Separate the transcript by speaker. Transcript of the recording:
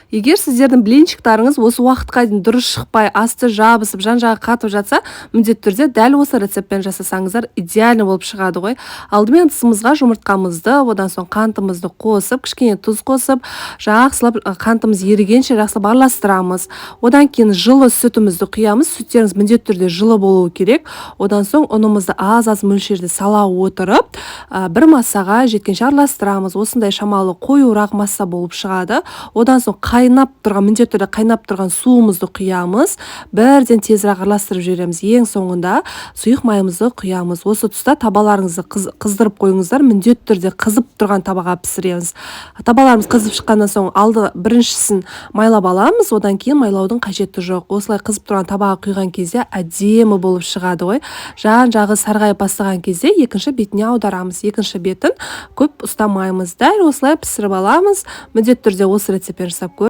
Speaker 1: Егер сіздердің блинчиктарыңыз осы уақытқа дейін дұрыс шықпай, асты жабысып, жан-жағы қатып жатса, міндетті түрде дәл осы рецептпен жасасаңыздар идеально болып шығады ғой. Алдымен ыдысымызға жұмыртқамызды, одан соң қантымызды қосып, кішкене тұз қосып, жақсылап қантымыз ерігенше жақсылап араластырамыз. Одан кейін жылы сүтімізді құямыз. Сүттеріңіз міндетті түрде жылы болуы керек. Одан соң ұнымызды аз-аз мөлшерде сала отырып, бір массаға жеткенше араластырамыз. Осындай шамалы қоюырақ масса болып шығады. Одан соң міндетті түрде қайнап тұрған суымызды құямыз. Бірден тезірек араластырып жібереміз. Ең соңында сұйық майымызды құямыз. Осы тұста табаларыңызды қыздырып қойыңыздар. Міндетті түрде қызып тұрған табаға пісіреміз. Табаларымыз қызып шыққаннан соң біріншісін майлап аламыз, одан кейін майлаудың қажеті жоқ. Осылай қызып тұрған табаға құйған кезде әдемі болып шығады ғой. Жан-жағы сарғайып бастаған кезде екінші бетіне аударамыз. Екінші бетін көп ұстамаймыз. Дәл осылай пісіріп аламыз. Міндетті түрде осы рецептпен жасап